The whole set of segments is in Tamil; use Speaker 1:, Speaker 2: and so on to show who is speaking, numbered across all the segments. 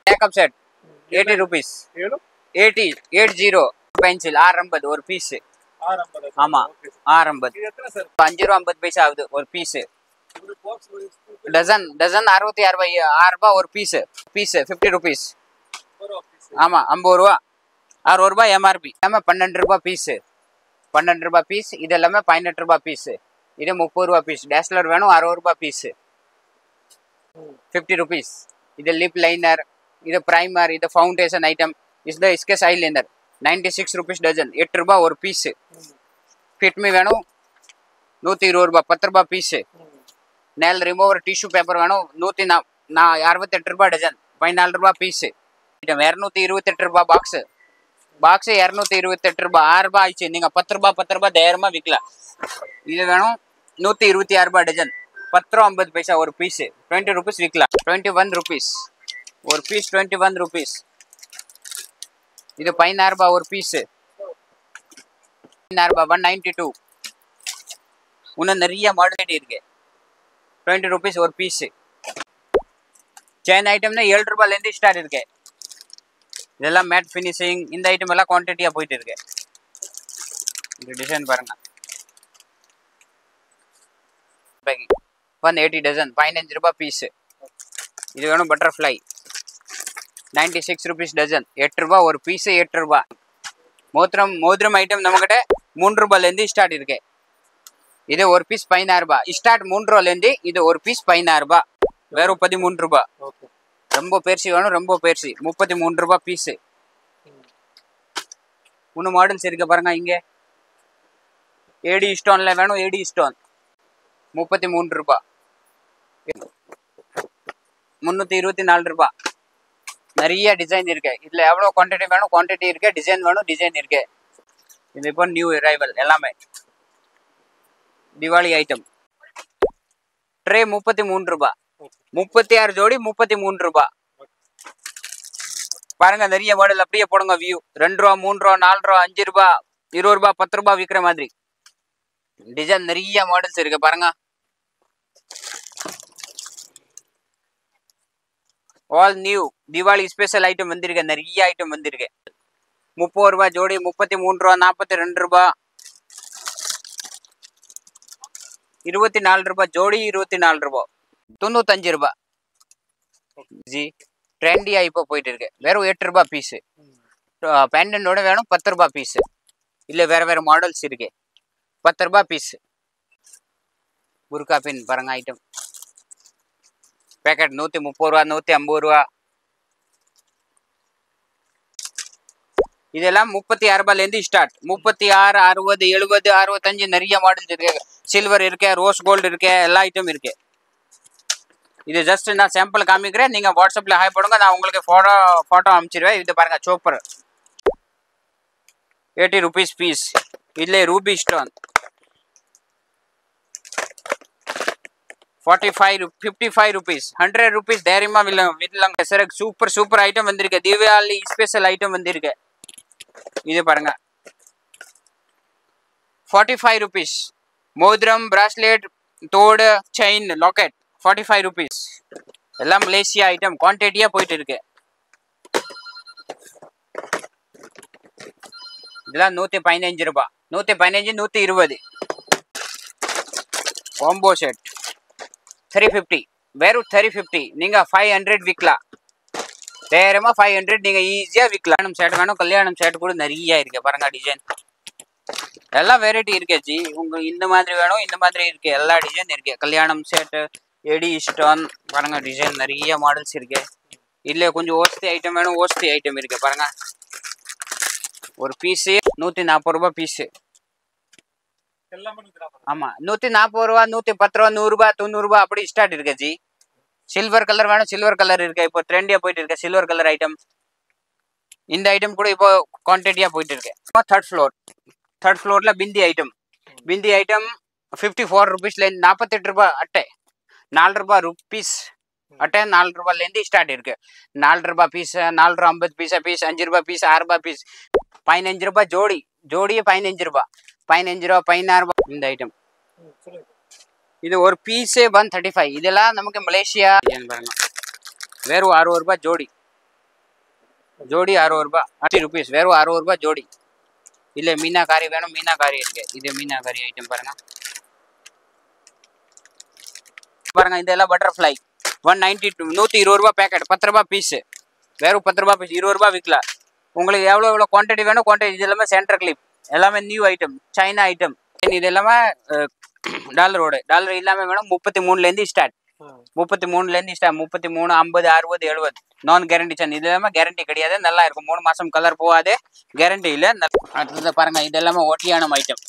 Speaker 1: Makeup set 80 rupees. 80 80 pencil R50 ஒரு பீஸ். ஆமா R50. இது எத்தனை சார்? 5 ரூபாய் 50 பைசா ஆகுது ஒரு பீஸ். ஒரு பாக்ஸ் டசன் 66 ரூபாய் ஒரு பீஸ். 50 rupees. ஆமா 50 ரூபாய் 60 ரூபாய் MRP. நம்ம 12 ரூபாய் பீஸ். 12 ரூபாய் பீஸ். இது எல்லாமே 18 ரூபாய் பீஸ். இது 30 ரூபாய் பீஸ். டேஸ்லர் வேணும் 60 ரூபாய் பீஸ். 50 rupees. இது லிப் லைனர், இது பிரைமர், இது ஃபவுண்டேஷன் ஐட்டம். இது ஸ்கெச் ஐலைனர் 96 rupees டஜன். 8 ரூபாய் ஒரு பீஸ். ஃபிட்மி வேணும் 120 ரூபாய் 10 ரூபாய் பீஸ். நெல் ரிமூவர் டிஷ்யூ பேப்பர் வேணும் 168 ரூபாய் டஜன். 14 ரூபாய் பீஸ். 228 ரூபாய் பாக்ஸ். பாக்ஸ் 228 ரூபாய் 6 ரூபாய் ஆயிடுச்சு. நீங்கள் 10 ரூபாய் தைரியமாக விற்கலாம். இது வேணும் 126 ரூபாய் டஜன். 10 ரூபா 50 பைசா ஒரு பீஸ். 20 rupees விற்கலாம். 21 rupees ஒரு பீஸ். 21 rupees. இது 16 ரூபாய் ஒரு பீஸ். 16 ரூபாய் 192. இன்னும் நிறைய மாடல் இருக்கு. 20 rupees ஒரு பீஸ். செயின் ஐட்டம்னா 7 ரூபாயிலேருந்து ஸ்டார்ட் இருக்கு. இதெல்லாம் மேட் ஃபினிஷிங். இந்த ஐட்டம் எல்லாம் குவான்டிட்டியாக போயிட்டு இருக்கு. இந்த டிசைன் பாருங்க. 180 டசன் 15 ரூபாய் பீஸ். இது வேணும் பட்டர்ஃப்ளை 96 rupees டஜன். 8 ரூபாய் ஒரு பீஸ். 8 ரூபாய். மோதிரம் ஐட்டம் நம்மகிட்ட 3 ரூபாயிலேருந்து ஸ்டார்ட் இருக்கு. இது ஒரு பீஸ் 16 ரூபாய். ஸ்டார்ட் 3 ரூபாயிலேருந்து இது ஒரு பீஸ் 16 ரூபாய். வெறும் 13 ரூபாய். ரொம்ப பெருசு வேணும். ரொம்ப பெருசு 33 ரூபாய் பீஸ். இன்னும் மாடல்ஸ் இருக்கு பாருங்க. இங்கே ஏடி ஸ்டோன்ல வேணும். ஏடி ஸ்டோன் 33 ரூபாய். 324 ரூபாய். நிறைய டிசைன் இருக்கு. இதுல எவ்வளவு குவான்டிட்டி வேணும் குவான்டிட்டி இருக்கு. டிசைன் வேணும் டிசைன் இருக்கு. இது இப்போ நியூ அரைவல் எல்லாமே திவாலி ஐட்டம். ட்ரே 33 ரூபாய். 36 ஜோடி 33 ரூபாய். பாருங்க நிறைய மாடல். அப்படியே போடுங்க வியூ. 2 ரூபா 3 ரூபா 4 ரூபா 5 ரூபாய் 20 ரூபாய் 10 ரூபாய் விற்கிற மாதிரி டிசைன் நிறைய மாடல்ஸ் இருக்கு பாருங்க. All new Diwali special item வந்திருக்கு. நிறைய ஐட்டம் வந்திருக்கு. 30 ரூபாய் ஜோடி 33 ரூபா 42 ரூபாய் 24 ரூபாய் ஜோடி 24 ரூபாய் 95 ரூபாய். ஜி ட்ரெண்டியா இப்போ போயிட்டு இருக்கு. வெறும் 8 ரூபாய் பீஸ். பேண்டனோட வேணும் 10 ரூபாய் பீஸ். இல்லை வேற மாடல்ஸ் இருக்கு. 10 ரூபாய் பீஸ். புர்கா பின் பாருங்க ஐட்டம். पैकेट 130 ரூபா 150 ரூபா. இதெல்லாம் 36 ரூபாயிலேருந்து ஸ்டார்ட். 36 60 70 65 நிறைய மாடல்ஸ் இருக்கு. சில்வர் இருக்கு, ரோஸ் கோல்டு இருக்கு, எல்லா ஐட்டம் இருக்கு. இது ஜஸ்ட் நான் சாம்பிள் காமிக்கிறேன். நீங்க வாட்ஸ்அப்ல ஹாய் போடுங்க. நான் உங்களுக்கு போட்டோ அனுப்பிச்சிடுவேன். இது பாருங்க சோப்பர் 80 rupees பீஸ். இதுல ரூபி ஸ்டோன் 55 rupees 100 rupees தைரியமா விடலாங்க சார். சூப்பர் ஐட்டம் வந்திருக்கு. தீபாவளி ஸ்பெஷல் ஐட்டம் வந்திருக்கு. இது பாருங்க 45 rupees. மோதிரம், பிராஸ்லெட், தோடு, செயின், லாக்கெட் 45 rupees. எல்லாம் மலேசியா ஐட்டம் குவான்டிட்டியா போயிட்டு இருக்கு. இதெல்லாம் 115 ரூபாய். 115 120. Combo set 350. வெறும் 350. நீங்க 500 விற்கலாம். தைரியமா 500 நீங்க ஈஸியா விற்கலாம். செட் வேணும் கல்யாணம் செட் கூட நிறைய இருக்கு பாருங்க. டிசைன் எல்லாம் வெரைட்டி இருக்கு ஜி. உங்களுக்கு இந்த மாதிரி வேணும் இந்த மாதிரி இருக்கு. எல்லா டிசைன் இருக்கு. கல்யாணம் செட், எடி ஸ்டோன் பாருங்க. டிசைன் நிறைய மாடல்ஸ் இருக்கு. இல்ல கொஞ்சம் ஓஸ்தி ஐட்டம் வேணும். ஓஸ்தி ஐட்டம் இருக்கு பாருங்க. ஒரு பீஸ் 140 ரூபாய் பீஸ். ஆமா 140 ரூபா 110 ரூபா 100 ரூபாய் 90 ரூபாய் அப்படி ஸ்டார்ட் இருக்கு ஜி. சில்வர் கலர் வேணும். சில்வர் கலர் இருக்கு. இப்போ ட்ரெண்டியா போயிட்டு இருக்கு சில்வர் கலர் ஐட்டம். இந்த ஐட்டம் கூட இப்போ குவான்டிட்டியா போயிட்டு இருக்கு. தேர்ட் ஃப்ளோர்ல பிந்தி ஐட்டம். பிந்தி ஐட்டம் 54 rupeesல 48 ரூபாய் அட்டை. 4 ரூபாய் ருப்பீஸ் அட்டை. 4 ரூபாயிலேருந்து ஸ்டார்ட் இருக்கு. 4 ரூபாய் பீஸ், 4 ரூபாய் 50 பைசா பீஸ், 5 ரூபாய் பீஸ், 6 ரூபாய் பீஸ், 15 ரூபாய் ஜோடி. ஜோடியே 15 ரூபாய். 15 ரூபாய் 16 ரூபாய் இந்த ஐட்டம். இது ஒரு பீஸே 135. இதெல்லாம் நமக்கு மலேசியா பாருங்க. வெறும் 60 ரூபாய் ஜோடி. ஜோடி 60 ரூபாய் 60 ருபீஸ் வெறும் 60 ரூபாய் ஜோடி இல்ல மீனாகாரி வேணும் மீனாகாரி இருக்கு இது மீனாகாரி ஐட்டம் பாருங்க பாருங்க இதெல்லாம் பட்டர்ஃப்ளை 192 120 ரூபாய் பேக்கெட் 10 ரூபாய் பீஸ் வெறும் 10 ரூபாய் பீஸ் 20 ரூபாய் விற்கலாம் உங்களுக்கு எவ்வளோ குவான்டிட்டி வேணும் குவான்டிட்டி இது எல்லாமே சென்டர் கிளிப் எல்லாமே நியூ ஐட்டம் சைனா ஐட்டம் இது எல்லாமே டாலர் இல்லாமல் வேணும் 33லேருந்து ஸ்டார்ட் 33லேருந்து ஸ்டார்ட் 33 50 60 70 நான் கேரண்டி சேன் இது எல்லாமே கேரண்டி கிடையாது நல்லா இருக்கும் 3 மாதம் கலர் போகாது கேரண்டி இல்லை அடுத்தது பாருங்க இது எல்லாமே ஒட்டியான ஐட்டம்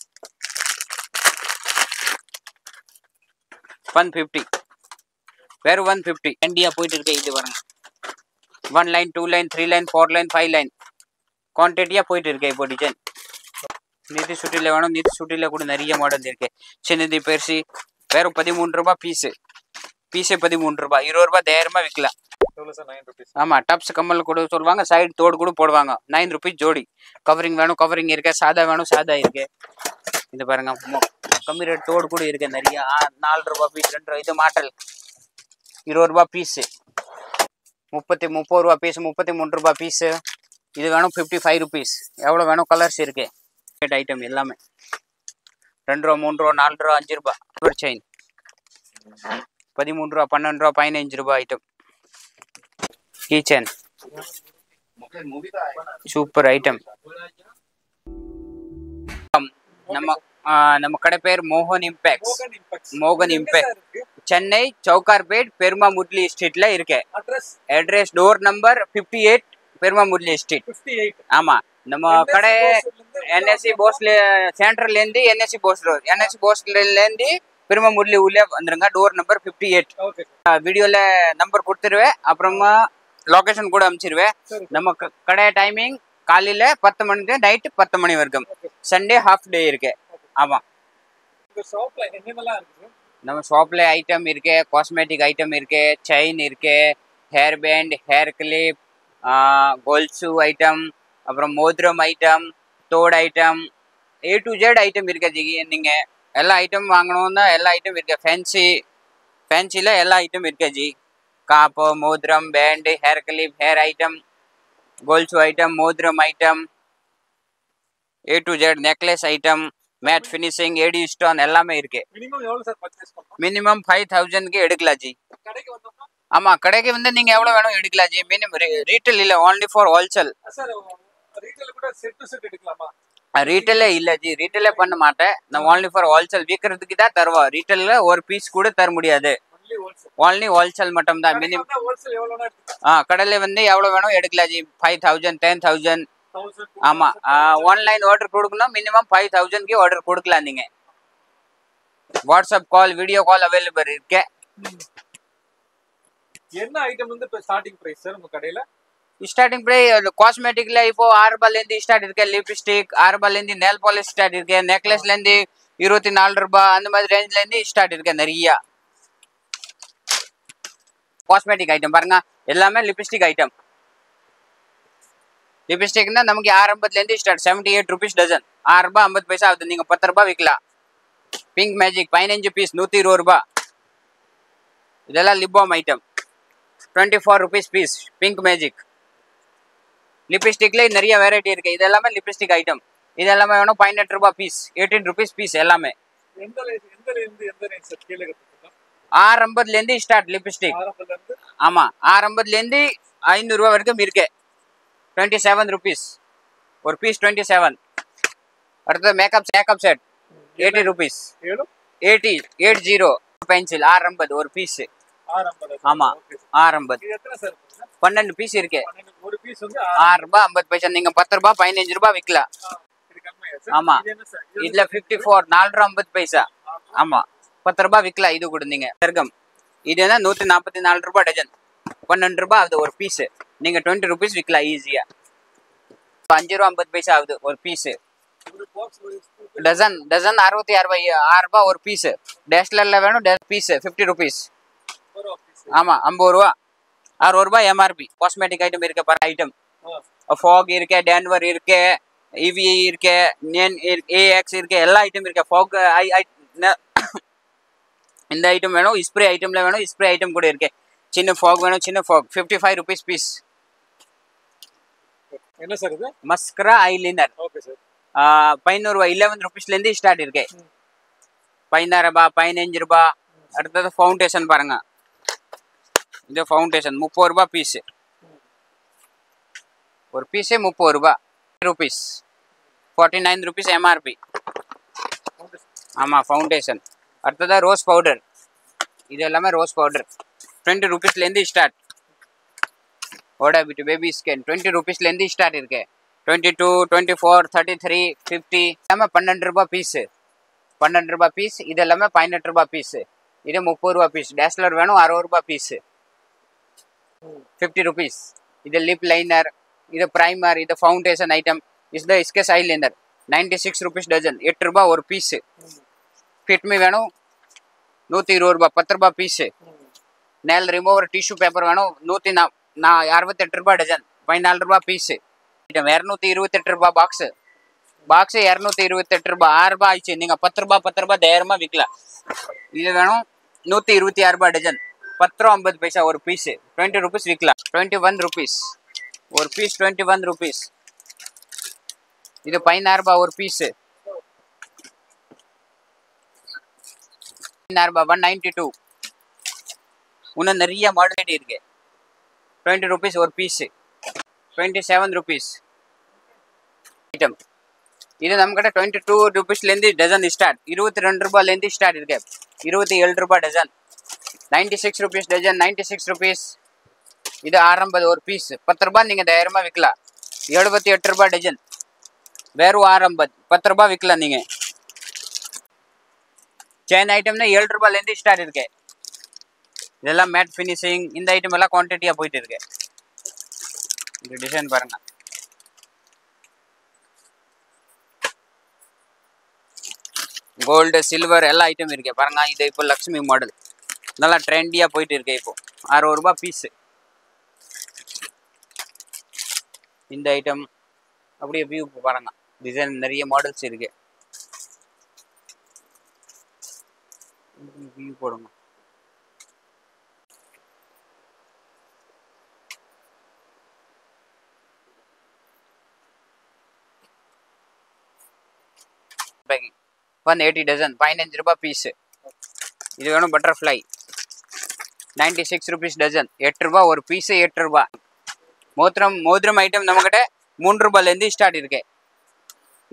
Speaker 1: 150 வேறு 150 இந்தியா போயிட்டு இருக்கு இது பாருங்க 1 line 2 line 3 line 4 line 5 line குவான்டிட்டியாக போயிட்டு இருக்கு இப்போ டிசைன் நீதி சுட்டியில் வேணும் நீதி சுட்டியில் கூட நிறைய மாடல் இருக்கு சின்னதி பெருசி வெறும் 13 ரூபாய் பீஸு 13 ரூபாய் 20 ரூபாய் தைரியமாக விற்கலாம் ஆமாம் டப்ஸ் கம்மல் கூட சொல்லுவாங்க சைடு தோடு கூட போடுவாங்க 9 ருபீஸ் ஜோடி கவரிங் வேணும் கவரிங் இருக்கு சாதா வேணும் சாதா இருக்கு இது பாருங்க கம்மி ரேட் தோடு கூட இருக்கு நிறைய 4 ரூபாய் பீஸ் 2 இது மாட்டல் 20 ரூபாய் பீஸு 30 ரூபாய் பீஸ் 33 ரூபாய் பீஸு இது வேணும் 55 ருபீஸ் எவ்வளோ வேணும் கலர்ஸ் இருக்கு ஐட்டம் எல்லாமே 2 ரூபா 3 ரூபா 4 ரூபா 5 ரூபாய் ஒரு செயின் 13 ரூபா 12 ரூபா 15 ரூபாய் ஐட்டம் கீச்சன் சூப்பர் ஐட்டம் நம்ம கடை பேர் மோகன் இம்பேக்ஸ் சென்னை சவுகார்பேட் பெருமா முட்லி ஸ்ட்ரீட்ல இருக்கு அட்ரஸ் டோர் நம்பர் 58 பெருமா முட்லி ஸ்ட்ரீட் ஆமா நம்ம கடை என்எஸ்சி போஸ்ல சென்டர்லேருந்து என்எஸ்சி போஸ்ட்லேருந்து பெருமா முட்லி உள்ளே வந்துருங்க டோர் நம்பர் 58 வீடியோல நம்பர் கொடுத்துருவேன் அப்புறமா லொகேஷன் கூட அனுப்பிச்சிருவேன் நம்ம கடை டைமிங் காலையில 10 மணிக்கு நைட்டு 10 மணி வரைக்கும் சண்டே ஹாஃப் டே இருக்கு ஆமா நம்ம ஷாப்ல ஐட்டம் இருக்கு காஸ்மெட்டிக் ஐட்டம் இருக்கு செயின் இருக்கு ஹேர் பேண்ட் ஹேர் கிளிப் கோல்சு ஐட்டம் அப்புறம் மோதிரம் ஐட்டம் தோடு item A to Z item இருக்கு ஜி நீங்க எல்லா ஐட்டம் வாங்கணும்னா எல்லா ஐட்டம் இருக்கு ஃபேன்சில எல்லா ஐட்டம் இருக்கு ஜி காப்பு மோதிரம் band hair clip hair item கோல்சு ஐட்டம் மோதிரம் item A to Z necklace item matte finishing AD stone எல்லாமே இருக்கு மினிமம் 5000 க்கு எடுக்கலாம் ஜி ஆமா கடைக்கு வந்து நீங்க எவ்வளவு வேணும் எடுக்கலாம் ஜி மினிமம் ரீட்டைல் இல்ல only for wholesale ரீட்டைலே இல்ல ஜி ரீட்டைலே பண்ண மாட்டேன் நான் only for wholesale விக்கிறதுக்கு தான் தருவா ரீட்டைல்ல ஒரு பீஸ் கூட தர முடியாது only wholesale மட்டும் தான் மினிமம் கடையில வந்து எவ்வளவு வேணும் எடுக்கலாம் ஜி 5000 10000 ஆமா ஆன்லைன் ஆர்டர் கொடுக்கணும் மினிமம் 5000 க்கு ஆர்டர் கொடுக்கலாம் நீங்க WhatsApp call video call available இருக்கு
Speaker 2: என்ன ஐட்டம் வந்து இப்ப ஸ்டார்டிங் பிரைஸ் சார் உங்க கடையில
Speaker 1: ஸ்டார்டிங் பிரைஸ் காஸ்மெட்டிக்ல இப்போ 6 ரூபாயில இருந்து ஸ்டார்ட் இருக்கு லிப்ஸ்டிக் 6 ரூபாயில இருந்து நெயில் பாலிஷ் ஸ்டார்ட் இருக்கு நெக்லஸ்ல இருந்து 24 ரூபாய் அந்த மாதிரி ரேஞ்ச்ல இருந்து ஸ்டார்ட் இருக்கு நிறைய காஸ்மெட்டிக் ஐட்டம் பாருங்க எல்லாமே லிப்ஸ்டிக் ஐட்டம் லிப்ஸ்டிக்னா நமக்கு ஆரம்பத்துல இருந்து ஸ்டார்ட் 78 ருபீஸ் டஜன் 6 ரூபாய் 50 பைசா ஆகுது நீங்க 10 ரூபாய் விற்கலாம் பிங்க் மேஜிக் 15 பீஸ் 120 ரூபாய் இதெல்லாம் lip balm item 24 rupees piece pink magic லிப்ஸ்டிக்ல நிறைய வெரைட்டி இருக்கு இது எல்லாமே லிப்ஸ்டிக் ஐட்டம் இது எல்லாமே வேணும் 18 ரூபாய் பீஸ் 18 ருபீஸ் பீஸ் எல்லாமே ஆரம்பத்துல இருந்து ஸ்டார்ட் லிப்ஸ்டிக் ஆமா ஆரம்பத்துல இருந்து 500 ரூபாய் வரைக்கும் இருக்கு 27 ருபீஸ் ஒரு பீஸ் 27 அடுத்து மேக்கப் செட் 80 ருபீஸ் 80 பென்சில் ஆரம்பது ஒரு பீஸ் ஆமா ஆரம்பது 12 பீஸ் இருக்கு 6 ரூபாய் 50 பைசா நீங்க 10 ரூபாய் 15 ரூபாய் விற்கலாம் ஆமா இதுல 54 4 ரூபாய் 50 பைசா ஆமா 10 ரூபாய் விற்கலாம் இது கூட நீங்க சர்க்கம் இது என்ன 144 ரூபாய் டஜன் 12 ரூபாய் ஆகுது ஒரு பீஸ் நீங்க 20 ருபீஸ் விற்கலாம் ஈஸியா 5 ரூபாய் 50 பைசா ஆகுது ஒரு பீஸ் டசன் 66 ரூபாய் ஒரு பீஸ் டேஸ்லர்ல வேணும் பீஸ் 50 ருபீஸ் ஆமா 50 ரூபா 60 ரூபாய் எம்ஆர்பி காஸ்மெட்டிக் ஐட்டம் இருக்கு பர் ஐட்டம் ஃபாக் இருக்கு டேன்வர் இருக்கு இவி இருக்கு ஏஎக்ஸ் இருக்கு எல்லா ஐட்டம் இருக்கு ஃபாக் இந்த ஐட்டம் வேணும் ஸ்ப்ரே ஐட்டம்ல வேணும் ஸ்ப்ரே ஐட்டம் கூட இருக்கு சின்ன ஃபாக் வேணும் சின்ன ஃபாக் 55 ருபீஸ் பீஸ்
Speaker 2: என்ன சார் இது?
Speaker 1: Mascara eyeliner.
Speaker 2: Okay sir.
Speaker 1: 500 ரூபாய் 11 rupeesல இருந்து ஸ்டார்ட் இருக்கு. 16 ரூபாய் 15 ரூபாய். அடுத்தது ஃபவுண்டேஷன் பாருங்க. இது ஃபவுண்டேஷன் 30 ரூபாய் பீஸ். ஒரு பீஸே 30 ரூபாய். rupees 49 rupees MRP. ஆமா ஃபவுண்டேஷன். அடுத்தது ரோஸ் பவுடர். இது எல்லாமே ரோஸ் பவுடர் 20 rupeesல இருந்து ஸ்டார்ட். ஓடா பிட் பேபி ஸ்கின் 20 rupeesல இருந்து ஸ்டார்ட் இருக்கு. 22, 24, 33, 50 எல்லாமே 12 ரூபாய் பீஸ். 12 ரூபாய் பீஸ். இது எல்லாமே 18 ரூபாய் பீஸ். இது 30 ரூபாய் பீஸ். டேஸ்லர் வேணும் 60 ரூபாய் பீஸ். 50 rupees. இது லிப் லைனர், இது பிரைமர், இது ஃபவுண்டேஷன் ஐட்டம். இஸ் த எஸ்கேஸ் ஐலைனர் 96 rupees டஜன். 8 ரூபாய் ஒரு பீஸ். ஃபிட்மி வேணும் 120 ரூபாய் 10 ரூபாய் பீஸ். நெல் ரிமூவர் டிஷ்யூ பேப்பர் வேணும் 168 ரூபாய் டஜன். 14 ரூபாய் பீஸ். 228 ரூபாய் பாக்ஸ். பாக்ஸ் 228 ரூபாய். 6 ரூபாய் ஆயிடுச்சு. நீங்க 10 ரூபாய் தைரியமா விற்கலாம். இது வேணும் 126 ரூபாய் டஜன். 10 ரூபா 50 பைசா ஒரு பீஸ். 20 rupees விற்கலாம். 21 rupees ஒரு பீஸ். 21 rupees. இது 16 ரூபாய் ஒரு பீஸ். 16 ரூபாய் 192. இன்னும் நிறைய மாடல் இருக்கு. 20 rupees ஒரு பீஸ். 27 rupees item. இது நம்ம கிட்ட 22 rupeesல இருந்து டஜன் ஸ்டார்ட். 22 ரூபாயில இருந்து ஸ்டார்ட் இருக்கு. 27 ரூபாய் டஜன். 96 rupees dozen. 96 rupees. இது 60 ஒரு பீஸ். 10 ரூபாய் நீங்க தைரியமா விற்கலாம். 78 ரூபாய் டஜன். வெறும் 60 10 ரூபாய் விற்கலாம் நீங்க. செயின் ஐட்டம்னா 7 ரூபாயில இருந்து ஸ்டார்ட் இருக்கு. இதெல்லாம் மேட் ஃபினிஷிங். இந்த ஐட்டம் எல்லாம் குவான்டிட்டியா போயிட்டு இருக்கு. இந்த டிசைன் பாருங்க. கோல்டு சில்வர் எல்லா ஐட்டம் இருக்கு பாருங்க. இது இப்போ லக்ஷ்மி மாடல் நல்லா ட்ரெண்டியா போயிட்டு இருக்கு. இப்போ 60 ரூபாய் பீஸ். இந்த ஐட்டம் அப்படியே வியூ பாருங்க. டிசைன் நிறைய மாடல்ஸ் இருக்கு. வியூ போடுங்க. Packing 180 dozen. 15 ரூபாய் பீஸ். இது வேணும் பட்டர்ஃப்ளை 96 rupees டஜன். 8 ரூபாய் ஒரு பீஸ். 8 ரூபாய். மோதிரம் ஐட்டம் நம்மகிட்ட 3 ரூபாயில இருந்து ஸ்டார்ட் இருக்கு.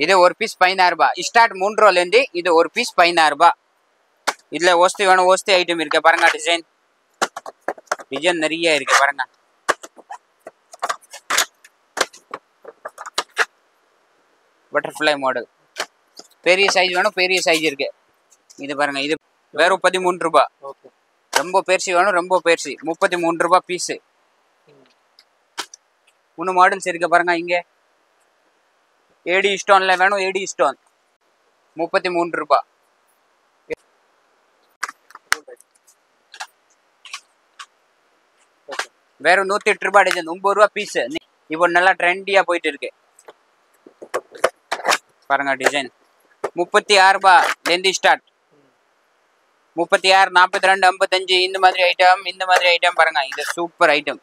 Speaker 1: இது ஒரு பீஸ் 16 ரூபாய் ஸ்டார்ட். 3 ரூபாயில இருந்து இது ஒரு பீஸ் 16 ரூபாய். இதுல ஓஸ்தி வேணும். ஓஸ்தி ஐட்டம் இருக்கு பாருங்க. டிசைன் நிறைய இருக்கு பாருங்க. Butterfly model. பெரிய சைஸ் வேணும். பெரிய சைஸ் இருக்கு. இது பாருங்க. இது வெறும் 13 ரூபாய். ரொம்ப பெருசு வேணும். ரொம்ப பெருசு 33 ரூபாய் பீஸ். இன்னும் மாடல்ஸ் இருக்கு பாருங்க. இங்க ஏடி ஸ்டோன்ல வேணும். ஏடி ஸ்டோன் 33 ரூபாய். வெறும் 108 ரூபாய் டஜன். 9 ரூபாய் பீஸ். இப்போ நல்லா ட்ரெண்டியா போயிட்டு இருக்கு பாருங்க. டிசைன் 36 ரூபாயில இருந்து ஸ்டார்ட். 36, 42, 55 இந்த மாதிரி ஐட்டம் பாருங்க. இது சூப்பர் ஐட்டம்.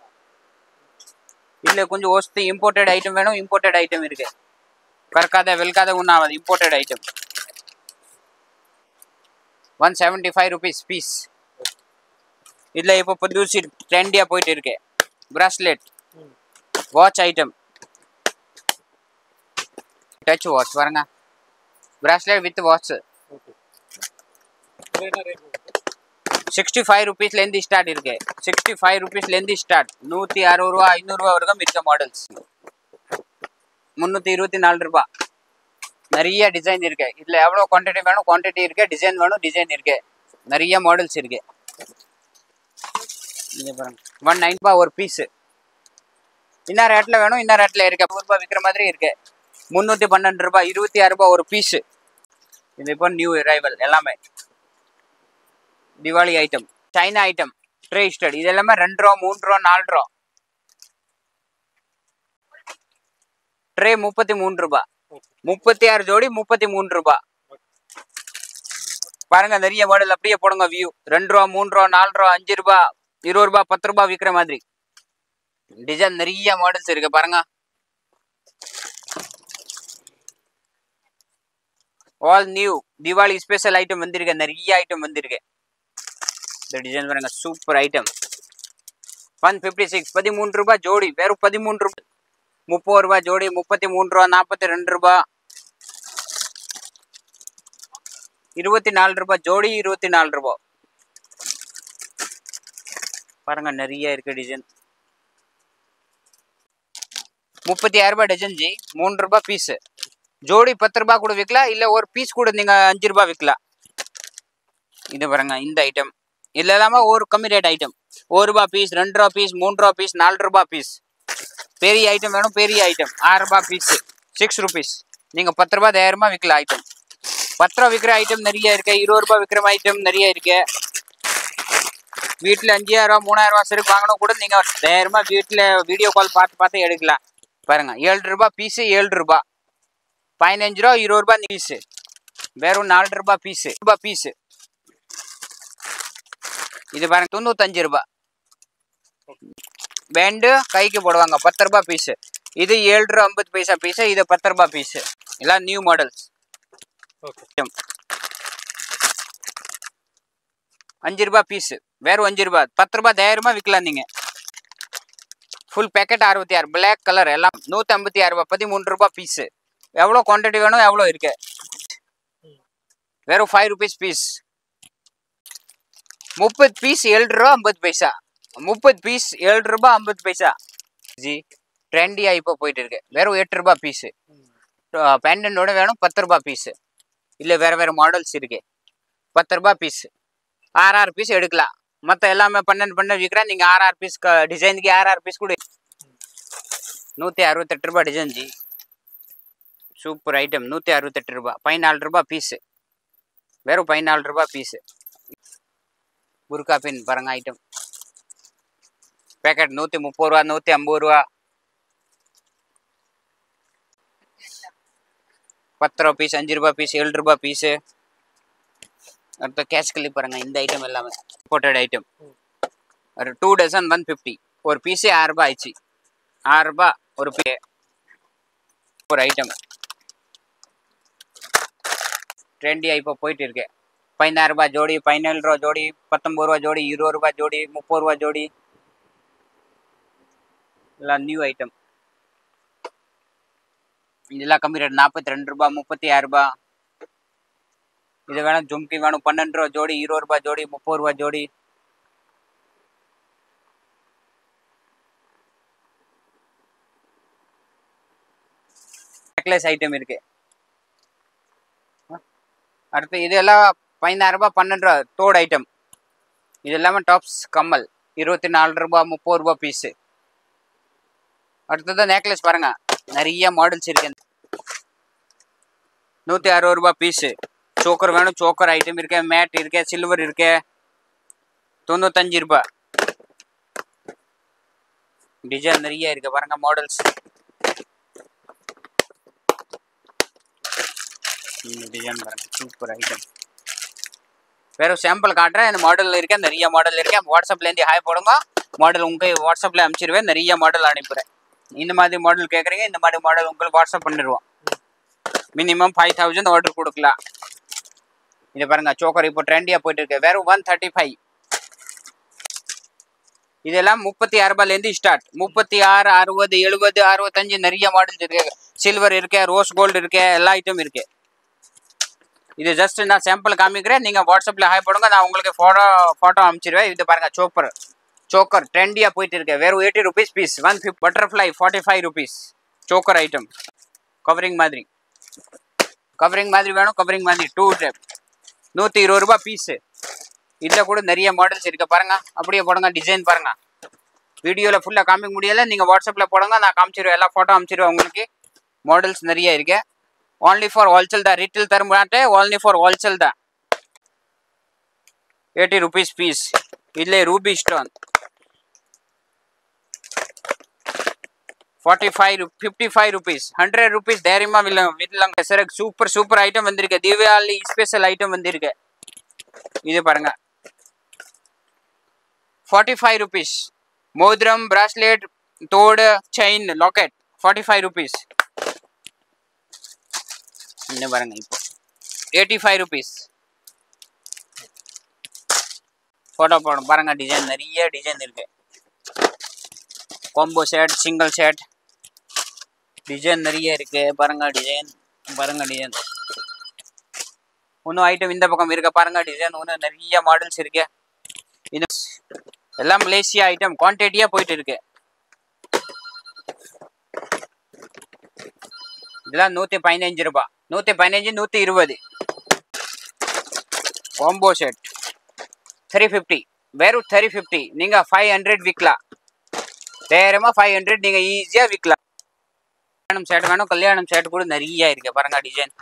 Speaker 1: இதுல கொஞ்சம் ஓஸ்தி இம்போர்ட்டட் ஐட்டம் வேணும். இம்போர்ட்டட் ஐட்டம் இருக்கு. கற்காத வெல்காத ஒன்றாவது இம்போர்ட்டட் ஐட்டம். 175 rupees piece. இதுல இப்போ புதுசு ட்ரெண்டியா போயிட்டு இருக்கு. Bracelet watch item. Touch watch பாருங்க. பிராஸ்லெட் வித் வாட்ச் 65 rupeesல இருந்து ஸ்டார்ட் இருக்கு. 65 rupeesல இருந்து ஸ்டார்ட். 160 ரூபா 500 ரூபா வரைக்கும் இருக்க மாடல்ஸ். 324 ரூபாய். நிறைய டிசைன் இருக்கு. இதுல எவ்வளவு குவான்டிட்டி வேணும் குவான்டிட்டி இருக்கு. டிசைன் வேணும் டிசைன் இருக்கு. நிறைய மாடல்ஸ் இருக்கு. இங்க பாருங்க 190 ரூபாய் ஒரு பீஸ். இன்ன ரேட்ல வேணும். இன்ன ரேட்ல இருக்கு. 100 ரூபாய் விற்கிற மாதிரி இருக்கு. 312 ரூபாய். 26 ரூபாய் ஒரு பீஸ். இது இப்போ நியூ அரைவல் எல்லாமே. Diwali item. China item. Tray stud. இது எல்லாமே 2 ரூபா 3 ரூபா 4 ரூபா. ட்ரே 33 ரூபாய். 36 ஜோடி 33 ரூபாய். பாருங்க நிறைய மாடல் அப்படியே போடுங்க. வியூ 2 ரூபா 3 ரூபா 4 ரூபா 5 ரூபாய் 20 ரூபாய் 10 ரூபாய் விற்கிற மாதிரி டிசைன் நிறைய மாடல்ஸ் இருக்கு பாருங்க. All new Deepavali special item வந்திருக்கு, நிறைய ஐட்டம் வந்திருக்கு. இந்த டிசைன் பாருங்க, சூப்பர் ஐட்டம். 156 13 ரூபாய் ஜோடி, வெறும் 13 ரூபாய். 30 ரூபாய் ஜோடி, 33 ரூபா, 42 ரூபாய், 24 ரூபாய் ஜோடி, 24 ரூபாய். பாருங்க நிறைய இருக்கு டிசைன். 36 ரூபாய் டஜன் ஜி, 3 ரூபாய் பீஸ். ஜோடி 10 ரூபாய் கூட விற்கலாம், இல்ல ஒரு பீஸ் கூட நீங்க 5 ரூபாய் விற்கலாம். இது பாருங்க இந்த ஐட்டம். இதுல இல்லாம ஒரு கம்மி ரேட் ஐட்டம், 1 ரூபாய் பீஸ், 2 ரூபாய் பீஸ், 3 ரூபாய் பீஸ், 4 ரூபாய் பீஸ். பெரிய ஐட்டம் வேணும், பெரிய ஐட்டம் 6 ரூபாய் பீஸ், 6 rupees. நீங்க 10 ரூபாய் 1000 ரூபாய் விற்கலாம் ஐட்டம். 10 ரூபாய் விற்கிற ஐட்டம் நிறைய இருக்கு, 20 ரூபாய் விற்கிற ஐட்டம் நிறைய இருக்கு. வீட்டுல 5000 ரூபாய் 3000 ரூபாய் செருப்பு வாங்கணும் கூட நீங்க 1000 ரூபாய் வீட்டுல வீடியோ கால் பார்த்து எடுக்கலாம். பாருங்க 7 ரூபாய் பீஸ், 7 ரூபாய், 15 ரூபாய், 20 ரூபாய் பீஸ், வெறும் 4 ரூபாய் பீஸ், ரூபாய் பீஸ். இது பாருங்க 95 ரூபாய். பேண்டு கைக்கு போடுவாங்க, 10 ரூபாய் பீஸ். இது 7 ரூபாய் 50 பைசா பீஸ், இது 10 ரூபாய் பீஸ். எல்லாம் நியூ மாடல்ஸ். 5 ரூபாய் பீஸ், வெறும் 5 ரூபாய், 10 ரூபாய் 1000 ரூபாய் விற்கலாம் நீங்க. ஃபுல் பேக்கெட் 66, பிளாக் கலர், எல்லாம் 156 ரூபாய், 13 ரூபாய் பீஸ். எவ்வளோ குவான்டிட்டி வேணும் எவ்வளோ இருக்கு. வெறும் 5 rupees பீஸ். 30 பீஸ் 7 ரூபாய் 50 பைசா. 30 பீஸ் 7 ரூபாய் 50 பைசா ஜி. ட்ரெண்டியா இப்போ போயிட்டு இருக்கு. வெறும் 8 ரூபாய் பீஸ். பேண்டனோட வேணும் 10 ரூபாய் பீஸ். இல்ல வேற வேற மாடல்ஸ் இருக்கு, 10 ரூபாய் பீஸ். 6 பீஸ் எடுக்கலாம். மற்ற எல்லாமே 12 விற்கிறேன். நீங்க 6 பீஸ் டிசைனுக்கு 6 பீஸ் கூட. 168 ரூபாய் டிசைன் ஜி, சூப்பர் ஐட்டம். 168 ரூபாய், 14 ரூபாய் பீஸ், வெறும் 14 ரூபாய் பீஸ். புர்கா பின் பாருங்க ஐட்டம். पैकेट 130 ரூபா, 150 ரூபா. 10 ரூபா பீஸ், 5 ரூபா பீஸ், 7 ரூபா பீஸ். அடுத்த கேஷ் கிளிப் பாருங்க. இந்த ஐட்டம் எல்லாமே இம்போர்ட்டட் ஐட்டம். ஒரு 2 dozen 150. ஒரு பீஸே 6 ரூபாய் ஆயிடுச்சு. 6 ரூபாய் ஒரு பீஸ். ஒரு ஐட்டம் ட்ரெண்டியா இப்போ போயிட்டு இருக்கு. 16 ரூபாய் ஜோடி, 17 ரூபா ஜோடி, 19 ரூபா ஜோடி, 20 ரூபாய் ஜோடி, 30 ரூபா ஜோடி. எல்லாம் நியூ ஐட்டம். இதெல்லாம் கம்மி ரேட். 42 ரூபாய், 36 ரூபாய். இது வேணும் ஜும்கி வேணும், 12 ரூபா ஜோடி, 20 ரூபாய் ஜோடி, 30 ரூபாய் ஜோடி. நெக்லஸ் ஐட்டம் இருக்கு. அடுத்து இது எல்லாம் 16 ரூபாய், 12 ரூபா தோடு ஐட்டம். இது எல்லாமே டாப்ஸ் கம்மல், 24 ரூபாய், 30 ரூபாய் பீஸ். அடுத்தது நெக்லஸ் பாருங்க, நிறைய மாடல்ஸ் இருக்கு. 160 ரூபாய் பீஸ். சோக்கர் வேணும், சோக்கர் ஐட்டம் இருக்கு, மேட் இருக்கு, சில்வர் இருக்கு. 95 ரூபாய். டிசைன் நிறைய இருக்கு பாருங்க, மாடல்ஸ். டிசைன் பாருங்க, சூப்பர் ஐட்டம். வேற சாம்பிள் காட்டுறேன். இந்த மாடல் இருக்கு, நிறைய மாடல் இருக்கு. வாட்ஸ்அப்ல இருந்து ஹாய் போடுங்க, மாடல் உங்க வாட்ஸ்அப்ல அனுப்பிச்சிருவேன். நிறைய மாடல் அனுப்புறேன். இந்த மாதிரி மாடல் கேட்குறீங்க, இந்த மாதிரி மாடல் உங்களுக்கு வாட்ஸ்அப் பண்ணிடுவோம். மினிமம் 5000 ஆர்டர் கொடுக்கலாம். இது பாருங்க, சோக்கர் இப்போ ட்ரெண்டியா போயிட்டு இருக்கு. வெறும் 135. இதெல்லாம் 36 ரூபாயிலேருந்து ஸ்டார்ட். 36, 60, 70, 65 நிறைய மாடல்ஸ் இருக்கு. சில்வர் இருக்கு, ரோஸ் கோல்டு இருக்கு, எல்லா ஐட்டம் இருக்கு. இது ஜஸ்ட் நான் சாம்பிள் காமிக்கிறேன். நீங்க வாட்ஸ்அப்ல ஹாய் போடுங்க, நான் உங்களுக்கு போட்டோ அனுப்பிச்சிருவேன். இது பாருங்க, சோக்கர் ட்ரெண்டியா போயிட்டு இருக்கு. வெறும் 80 rupees piece. 150. Butterfly 45 rupees. Choker item. Covering மாதிரி வேணும், கவரிங் மாதிரி 2 டைப். 120 ரூபாய் பீஸ். இதுல கூட நிறைய மாடல்ஸ் இருக்கு பாருங்க. அப்படியே போடுங்க, டிசைன் பாருங்க. வீடியோல ஃபுல்லா காமிக்க முடியல, நீங்க வாட்ஸ்அப்ல போடுங்க, நான் காமிச்சிருவேன். எல்லா போட்டோ அனுப்பிச்சிருவேன் உங்களுக்கு. மாடல்ஸ் நிறைய இருக்கு. only for wholesale தான், retail தர மாட்டேன். only for wholesale தான். 80 rupees பீஸ். இதுல ரூபி ஸ்டோன் 55 rupees. 100 rupees தைரியமா விடலாம் சார். சூப்பர் ஐட்டம் வந்திருக்கு. தீபாவளி ஸ்பெஷல் ஐட்டம் வந்திருக்கு. இது பாருங்க, 45 rupees. மோதிரம், பிராஸ்லெட், தோடு, செயின், லாக்கெட் 45 rupees. என்ன பாருங்க, இப்போ 85 rupees. போட்டோ போடும் பாருங்க, டிசைன் நிறைய டிசைன் இருக்கு. Combo set, single set, design நிறைய இருக்கு பாருங்க. டிசைன் பாருங்க, டிசைன் இன்னும் ஐட்டம் இந்த பக்கம் இருக்க பாருங்க. டிசைன் இன்னும் நிறைய மாடல்ஸ் இருக்கு. இது எல்லாம் மலேசியா ஐட்டம், குவான்டிட்டியா போயிட்டு இருக்கு. இதெல்லாம் 115 ரூபாய், 115, 120. காம்போ செட் 350, வெறும் 350. நீங்க 500 விற்கலாம். தைரியமா 500 நீங்க ஈஸியா விற்கலாம். கல்யாணம் செட் வேணும், கல்யாணம் செட் கூட நிறைய இருக்கு பாருங்க. டிசைன்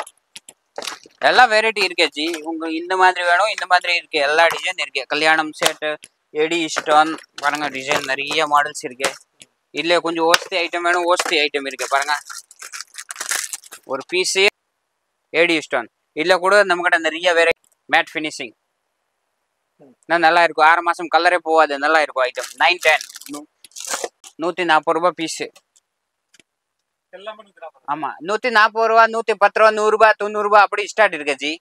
Speaker 1: எல்லா வெரைட்டி இருக்கு ஜி. உங்க இந்த மாதிரி வேணும், இந்த மாதிரி இருக்கு, எல்லா டிசைன் இருக்கு. கல்யாணம் செட், எடி ஸ்டோன் பாருங்க. டிசைன் நிறைய மாடல்ஸ் இருக்கு. இல்ல கொஞ்சம் ஓஸ்தி ஐட்டம் வேணும், ஓஸ்தி ஐட்டம் இருக்கு பாருங்க. ஒரு பீஸ் ஏடி ஸ்டோன் இல்ல கூட நம்ம கிட்ட நிறைய வெரைட்டி. மேட் ஃபினிஷிங் நல்லா இருக்கும். 6 மாசம் கலரே போகாது, நல்லா இருக்கும் ஐட்டம். 910, 140 ரூபாய் பீஸ். ஆமா, 140 ரூபா, 110 ரூபா, 100 ரூபாய், 90 ரூபாய் அப்படி ஸ்டார்ட் இருக்கு ஜி.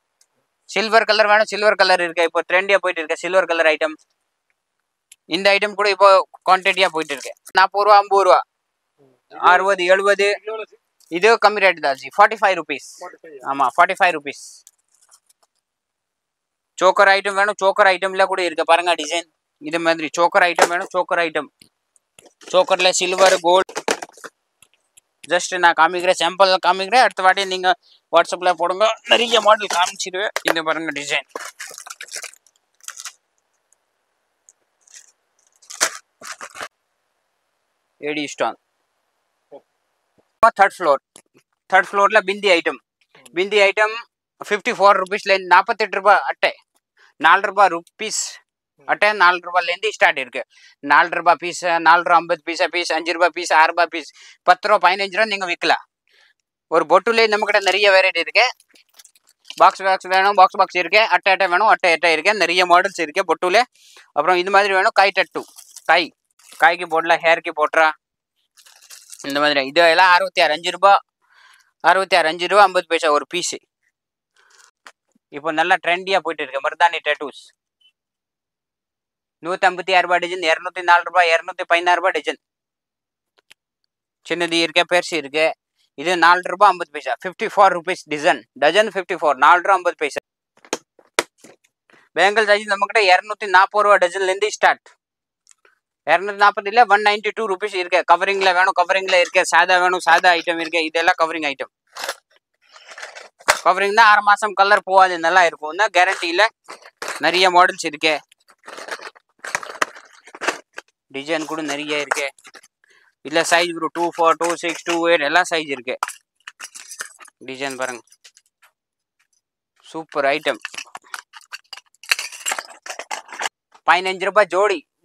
Speaker 1: சில்வர் கலர் வேணும், சில்வர் கலர் இருக்கு. இப்போ ட்ரெண்டியா போயிட்டு இருக்கு சில்வர் கலர் ஐட்டம். இந்த ஐட்டம் கூட இப்போ குவான்டிட்டியா போயிட்டு இருக்கு. 40 ரூபா, 50 ரூபா, 60, 70. இது கம்மி ரேட் தான் ஜி. 45 rupees. ஆமா, 45 rupees. சோக்கர் ஐட்டம் வேணும், சோக்கர் ஐட்டம்ல கூட இருக்கு பாருங்க. டிசைன் இது மாதிரி சோக்கர் ஐட்டம் வேணும், சோக்கர் ஐட்டம். சோக்கர்ல சில்வர், கோல்ட். ஜஸ்ட் நான் காமிக்கிறேன், சாம்பிள் காமிக்கிறேன். அடுத்த வாட்டி நீங்க வாட்ஸ்அப்ல போடுங்க, நிறைய மாடல் காமிச்சிடுவேன். இந்த பாருங்க design. AD stone. Third floor bindi item 54 rupees 48 ரூபாய் அட்டை. 4 ரூபாய் rupees அட்டை. 4 ரூபாயிலேருந்து ஸ்டார்ட் இருக்கு. 4 ரூபாய் பீஸ், 4 ரூபாய் 50 பைசா பீஸ், 5 ரூபாய் பீஸ், 6 ரூபாய் பீஸ், 10 ரூபாய் 15 ரூபாய் நீங்க விற்கலாம். ஒரு பொட்டுல நம்ம கிட்ட நிறைய வெரைட்டி இருக்கு. பாக்ஸ் வேணும், பாக்ஸ் இருக்கு. அட்டை வேணும், அட்டை இருக்கு. நிறைய மாடல்ஸ் இருக்கு பொட்டுல. அப்புறம் இது மாதிரி வேணும், காய் டட்டு. காய்க்கு போடலாம், ஹேருக்கு போட்டுறா. இந்த மாதிரி இது எல்லாம் 66, 5 ரூபாய், 66, 5 ரூபாய் 50 பைசா ஒரு பீஸ். இப்போ நல்லா ட்ரெண்டியா போயிட்டு இருக்கு மருதாணி டேட்டூஸ். 156 ரூபாய் டஜன், 204 ரூபாய், 216 ரூபாய் டஜன். சின்னது இருக்கு, பெருசு இருக்கு. இது 4 ரூபாய் 50 பைசா, 54 rupees டஜன் 54, 4 ரூபாய் 50 பைசா. பேங்கல் சார்ஜ் நம்ம கிட்ட 240 ரூபாய் டஜன்ல இருந்து ஸ்டார்ட். 240 இல்ல 192 rupees இருக்கு. கவரிங்ல வேணும், கவரிங்ல இருக்கு. சாதா வேணும், சாதா ஐட்டம் இருக்கு. இதெல்லாம் கவரிங் ஐட்டம். கவரிங் தான் 6 மாசம் கலர் போகாது, நல்லா இருக்கும். கேரண்டி இல்ல. நிறைய மாடல்ஸ் இருக்கு. டிசைன் கூட நிறைய இருக்கு. இல்ல சைஸ் 24, 26, 28 எல்லாம் சைஸ் இருக்கு. டிசைன் பாருங்க, சூப்பர் ஐட்டம். 15 ரூபாய்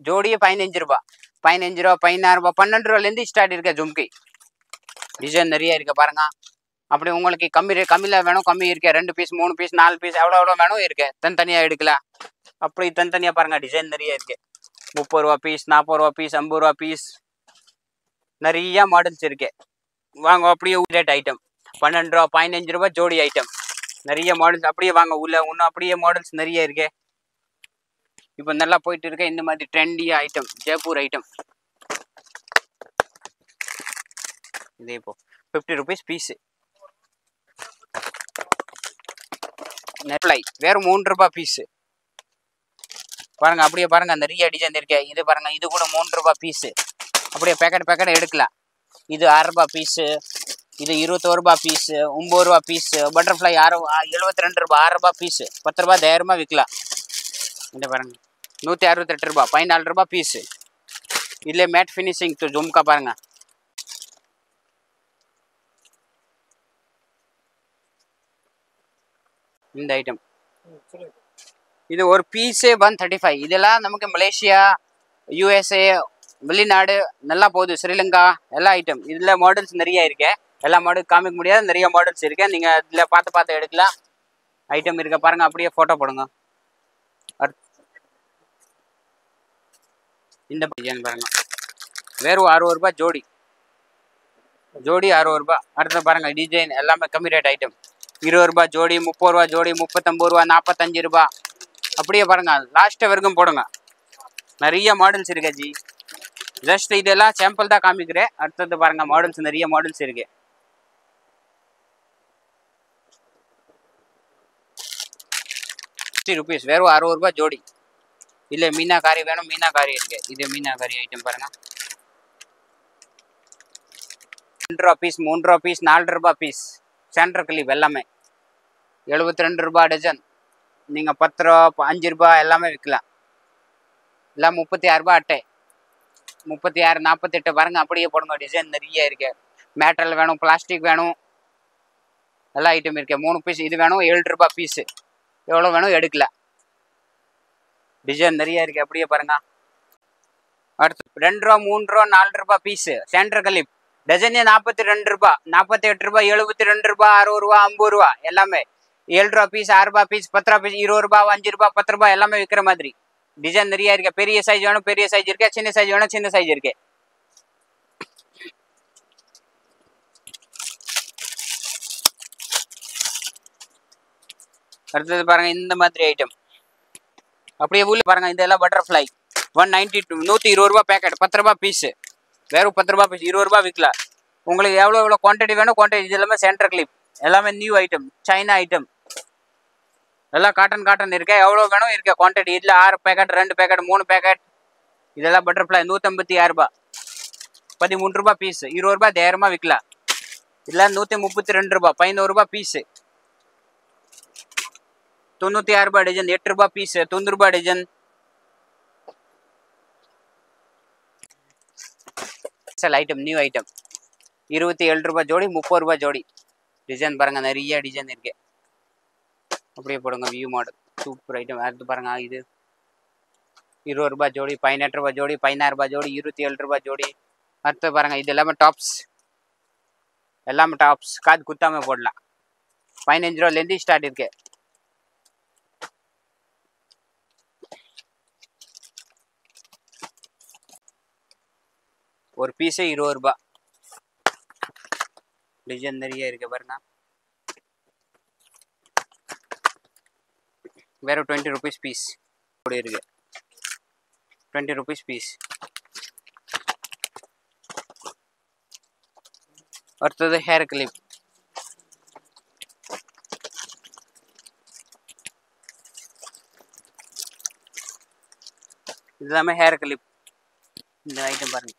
Speaker 1: ஜோடியே 15 ரூபாய், 15 ரூபாய், 16 ரூபாய், 12 ரூபாயிலேருந்து ஸ்டார்ட் இருக்க ஜும்கி. டிசைன் நிறைய இருக்கு பாருங்க. அப்படி உங்களுக்கு கம்மியில் வேணும், கம்மி இருக்கு. 2 பீஸ், 3 பீஸ், 4 பீஸ், எவ்வளோ வேணும் இருக்கு. தனித்தனியா எடுக்கலாம். அப்படி தனித்தனியா பாருங்க. டிசைன் நிறைய இருக்கு. 30 ரூபா பீஸ், 40 ரூபா பீஸ், 50 ரூபா பீஸ், நிறைய மாடல்ஸ் இருக்கு. வாங்க, அப்படியே ரேட் ஐட்டம் 12 ரூபா, 15 ரூபாய் ஜோடி ஐட்டம். நிறைய மாடல்ஸ் அப்படியே வாங்க உள்ள. இன்னும் அப்படியே மாடல்ஸ் நிறைய இருக்கு. இப்போ நல்லா போயிட்டு இருக்க இந்த மாதிரி ட்ரெண்டியா ஐட்டம், ஜெய்ப்பூர் ஐட்டம். இது இப்போ 50 rupees பீஸ். நெட்லை வேற 3 ரூபாய் பீஸ் பாருங்க. அப்படியே பாருங்க, நிறைய டிசைன் இருக்கு. இது பாருங்க, இது கூட 3 ரூபாய் பீஸ். அப்படியே பேக்கெட் எடுக்கலாம். இது 6 ரூபாய் பீஸ், இது 21 ரூபாய் பீஸ், 9 ரூபாய் பீஸ். பட்டர்ஃப்ளை 72 ரூபாய், 6 ரூபாய் பீஸ், 10 ரூபாய் தைரியமா விற்கலாம். இந்த பாருங்க 168 ரூபாய், 14 ரூபாய் பீஸ். இதுல மேட் ஃபினிஷிங் ஜும்கா பாருங்க. இந்த ஐட்டம் இது ஒரு பீஸே 135. இதெல்லாம் நமக்கு மலேசியா, USA, வெளிநாடு நல்லா போகுது. ஸ்ரீலங்கா எல்லா ஐட்டம். இதுல மாடல்ஸ் நிறைய இருக்கு. எல்லா மாடல் காமிக்க முடியாது, நிறைய மாடல்ஸ் இருக்கு. நீங்க இதுல பார்த்து எடுக்கலாம். ஐட்டம் இருக்க பாருங்க. அப்படியே போட்டோ போடுங்க. இந்த டிசைன் பாருங்க, வெறும் 60 ரூபாய் ஜோடி 60 ரூபாய். அடுத்து பாருங்க, டிசைன் எல்லாமே கம்மி ரேட் ஐட்டம். 20 ரூபாய் ஜோடி, 30 ரூபா ஜோடி, 39 ரூபா, 45 ரூபா. அப்படியே பாருங்க, லாஸ்ட் வரைக்கும் போடுங்க. நிறைய மாடல்ஸ் இருக்கு ஜி. ஜஸ்ட் இதெல்லாம் சாம்பிள் தான் காமிக்கிறேன். அடுத்தது பாருங்க, மாடல்ஸ் நிறைய மாடல்ஸ் இருக்கு. ₹60 வெறும் 60 ரூபாய் ஜோடி. இல்ல மீனாக்காரி வேணும், மீனாக்காரி இருக்கு. இது மீனாக்காரி ஐட்டம் பாருங்க. 2 ரூபா பீஸ், 3 ரூபா பீஸ், 4 ரூபாய் பீஸ். சென்டர் கிளிப் எல்லாமே 72 ரூபாய் டஜன். நீங்க 10 ரூபா 5 ரூபாய் எல்லாமே விற்கலாம். எல்லாம் 36 ரூபாய் அட்டை. 36, 48 பாருங்க. அப்படியே போடுங்க. டிசைன் நிறைய இருக்கு. மேட்டல் வேணும், பிளாஸ்டிக் வேணும், எல்லா ஐட்டம் இருக்கு. 3 பீஸ் இது வேணும், 7 ரூபாய் பீஸ். எவ்வளோ வேணும் எடுக்கலாம். டிசைன் நிறைய இருக்கு. அப்படியே பாருங்க. அடுத்து 2 ரூபா, 3 ரூபா, 4 ரூபாய் பீஸ். சென்டர் கிளிப் டஜனே 42 ரூபாய், 48 ரூபாய், 72 ரூபாய், 60 ரூபா, 50 ரூபா எல்லாமே. 7 ரூபா பீஸ், 6 ரூபாய் பீஸ், 10 ரூபா பீஸ், 20 ரூபாய், 5 ரூபாய், 10 ரூபாய் எல்லாமே விற்கிற மாதிரி டிசைன் நிறைய இருக்கு. பெரிய சைஸ் வேணும், பெரிய சைஸ் இருக்கு. சின்ன சைஸ் வேணும், சின்ன சைஸ் இருக்கு. அடுத்தது பாருங்க, இந்த மாதிரி ஐட்டம். அப்படியே உள்ள பாருங்க, இதெல்லாம் பட்டர்ஃப்ளை 192, 120 ரூபாய் பேக்கெட், 10 ரூபாய் பீஸ். வெறும் 10 ரூபாய் பீஸ், 20 ரூபாய் விற்கலாம். உங்களுக்கு எவ்வளோ குவான்டிட்டி வேணும் குவான்டிட்டி. இது எல்லாமே சென்டர் கிளிப், எல்லாமே நியூ ஐட்டம், சைனா ஐட்டம். எல்லாம் காட்டன் இருக்கு. எவ்வளோ வேணும் இருக்க குவான்டிட்டி. இதில் 6 பேக்கெட், 2 பேக்கெட், 3 பேக்கெட். இதெல்லாம் பட்டர்ஃப்ளை 156 ரூபாய், 13 ரூபாய் பீஸ். 20 ரூபாய் தைரியமாக விற்கலாம். இதெல்லாம் 132 ரூபாய், 11 ரூபாய் பீஸ். 96 ரூபாய் டஜன், 8 ரூபாய் பீஸ், 90 ரூபாய் டஜன். ஐட்டம் நியூ ஐட்டம் 27 ரூபாய் ஜோடி, 30 ரூபாய் ஜோடி. டிசைன் பாருங்க, நிறைய டிசைன் இருக்கு. அப்படியே போடுங்க. View model super item. அடுத்து பாருங்க, இது 20 ரூபாய் ஜோடி, 18 ரூபாய் ஜோடி, 16 ரூபாய் ஜோடி, 27 ரூபாய் ஜோடி. அடுத்து பாருங்க, இது எல்லாமே டாப்ஸ், எல்லாமே டாப்ஸ். காது குத்தாம போடலாம். 15 ரூபாயிலேருந்து ஸ்டார்ட் இருக்கு. ஒரு பீஸே 20 ரூபாய். டிசைன் நிறைய இருக்கு பாருங்க. வெறும் 20 rupees பீஸ் அப்படி இருக்கு. 20 rupees பீஸ். அடுத்தது ஹேர் கிளிப். இதெல்லாமே ஹேர் கிளிப். இந்த ஐட்டம் பாருங்க,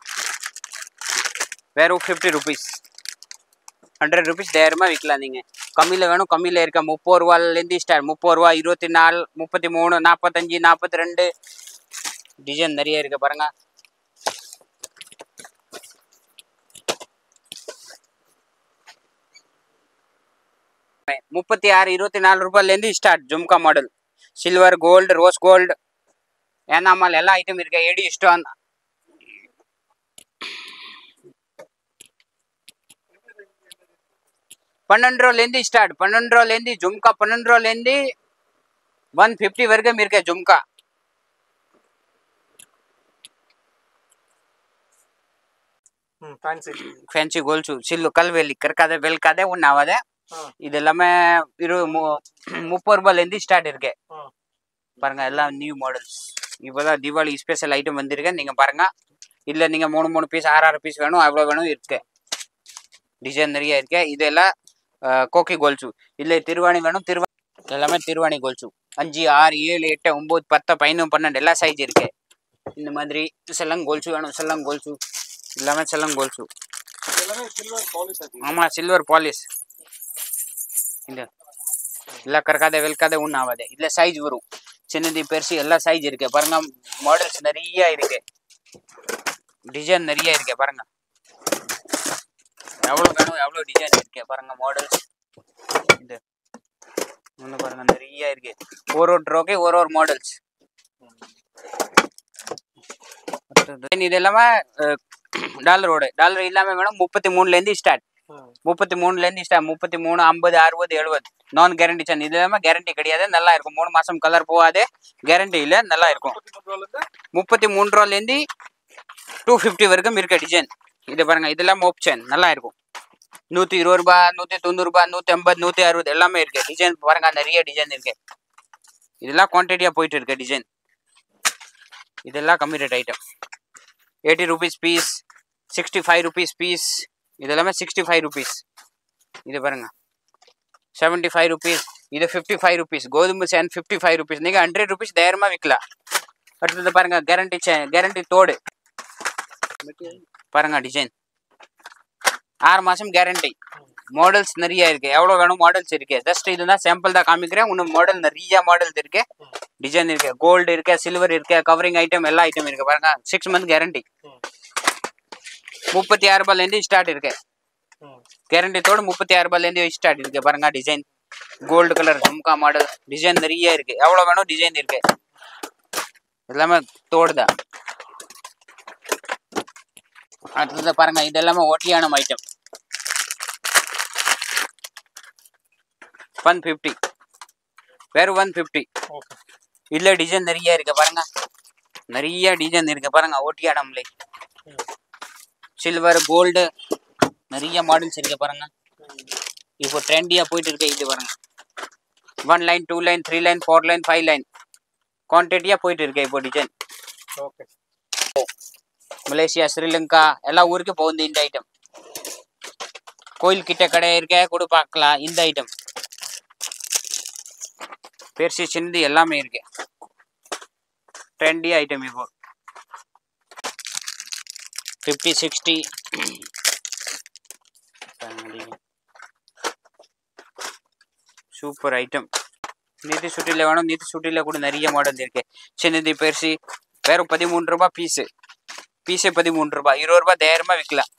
Speaker 1: வெறும் 50 rupees. 100 rupees தைரியமாக விற்கலாம். நீங்கள் கம்மியில் வேணும், கம்மியில் இருக்க 30 ரூபாயிலேருந்து ஸ்டார்ட். 30 ரூபா, 24, 33, 45, 42. டிசைன் நிறைய இருக்கு பாருங்க. ₹36, 24 ரூபாயிலேருந்து start. Jhumka model, silver, gold, rose gold, enamel எல்லா ஐட்டம் இருக்கு. Eddy stone. ₹12 ஸ்டார்ட். ₹12 ஜும்கா. ₹12 150 வரைக்கும் இருக்கு ஜும்கா. ಫ್ಯಾನ್ಸಿ ಗೋಲ್ಸು, ಸಿಲ್ಲು, ಕಲ್ವೆಲ್ಲಿ, ಕರ್ಕಾದೆ, ಬೆಲ್ಕಾದೆ, ಉಣ್ಣಾವದೆ. ಇದೆಲ್ಲಾமே 30 ரூபாயிலேருந்து ஸ்டார்ட் இருக்கு. பாருங்க, எல்லாம் நியூ மாடல்ஸ். இப்போதான் தீபாவளி ஸ்பெஷல் ஐட்டம் வந்திருக்கு. நீங்க பாருங்க. இல்லை நீங்க 3 பீஸ், 6 பீஸ் வேணும், அவ்வளோ வேணும் இருக்கு. டிசைன் நிறைய இருக்கு. இதெல்லாம் கோக்கி கோல்சு. இல்லை திருவாணி வேணும், எல்லாமே திருவாணி கோல்சு. 5, 6, 7, 8, 9, 10, 11, 12 எல்லா சைஸ் இருக்கு. இந்த மாதிரி செல்லங் கோல்சு வேணும், செல்லங் கோல்சு. எல்லாமே செல்லங் கோல்சு. ஆமா, சில்வர் பாலிஷ். இந்த எல்லாம் கறக்காத, வெல்காத, உண்ணாவாதே. இல்லை சைஸ் வரும். சின்னது, பெருசு எல்லா சைஸ் இருக்கு. பாருங்க, மாடல்ஸ் நிறைய இருக்கு. டிசைன் நிறைய இருக்கு. பாருங்க, எவ்வளோ வேணும் எவ்வளோ டிசைன் இருக்கு. பாருங்க மாடல்ஸ். இது ஒன்று பாருங்க, நிறைய இருக்கு. ஒரு ட்ரோக்கே ஒரு மாடல்ஸ். இது எல்லாமே டாலர் இல்லாம வேணும். 33லேருந்து ஸ்டார்ட். 33லேருந்து ஸ்டார்ட். 33, 50, 60, 70. நான் கேரண்டி சான். இது எல்லாமே கேரண்டி கிடையாது. நல்லா இருக்கும். 3 மாசம் கலர் போகாது. கேரண்டி இல்லை, நல்லா இருக்கும். 33 ரூபாயிலேருந்து 250 வரைக்கும் இருக்க டிசைன். இது பாருங்க, இதெல்லாம் ஆப்ஷன் நல்லா இருக்கும். 120 ரூபா, 190 ரூபா, 150, 160 எல்லாமே இருக்கு. டிசைன் பாருங்க, நிறைய டிசைன் இருக்கு. இதெல்லாம் குவான்டிட்டியா போயிட்டு இருக்கு டிசைன். இதெல்லாம் கம்மி rate item. 80 rupees piece, 65 rupees piece. இதெல்லாமே 65 rupees. இது பாருங்க 75 rupees. இது 55 rupees. கோதுமை சேன் 55 rupees. நீங்க 100 rupees தைரியமா விற்கலாம். அடுத்தது பாருங்க கேரண்டி தோடு பாருங்க டிசைன் 6 மாசம் கேரண்டி. மாடல்ஸ் நிறைய இருக்கு. எவ்வளவு வேணும் மாடல்ஸ் இருக்கு. ஜஸ்ட் இதுதான் சாம்பிள் தான் காமிக்கிறேன். இன்னும் மாடல் நிறைய மாடல்ஸ் இருக்கு, டிசைன் இருக்கு. கோல்டு இருக்கு, சில்வர் இருக்கு, கவரிங் ஐட்டம் எல்லா ஐட்டம் இருக்கு. பாருங்க 6 month கேரண்டி. 36 ரூபாயிலேருந்து ஸ்டார்ட் இருக்கு. கேரண்டி தோடு 36 ரூபாயிலேருந்து ஸ்டார்ட் இருக்கு. பாருங்க design gold colour jhumka model design நிறைய இருக்கு. எவ்வளவு வேணும் டிசைன் இருக்கு. எல்லாமே தோடு தான். அடுத்தது பாருங்க இது எல்லாமே ஒட்டியானம் ஐட்டம். 150 வேறு 150. இதுல டிசைன் நிறைய இருக்கு. பாருங்க நிறைய டிசைன் இருக்கு. பாருங்க ஒட்டியானம்ல சில்வர் கோல்டு நிறைய மாடல்ஸ் இருக்கு. பாருங்க இப்போ ட்ரெண்டியா போயிட்டு இருக்கு. இது பாருங்க 1 line 2 line 3 line 4 line 5 line குவான்டிட்டியா போயிட்டு இருக்கு இப்போ டிசைன். மலேசியா, ஸ்ரீலங்கா எல்லா ஊருக்கு போகுது இந்த ஐட்டம். கோயில் கிட்ட கடை இருக்க கூட பார்க்கலாம் இந்த ஐட்டம். பெருசு சின்னது எல்லாமே இருக்கு. ட்ரெண்டி ஐட்டம் இப்போ 50 60 சூப்பர் ஐட்டம். நீதி சுட்டில வேணும், நீதி சுட்டில கூட நிறைய மாடல் இருக்கு. சின்னது பெருசு வெறும் 13 ரூபாய் பீஸு. 13 ரூபாய். 20 ரூபாய் தைரியமா விற்கலாம்.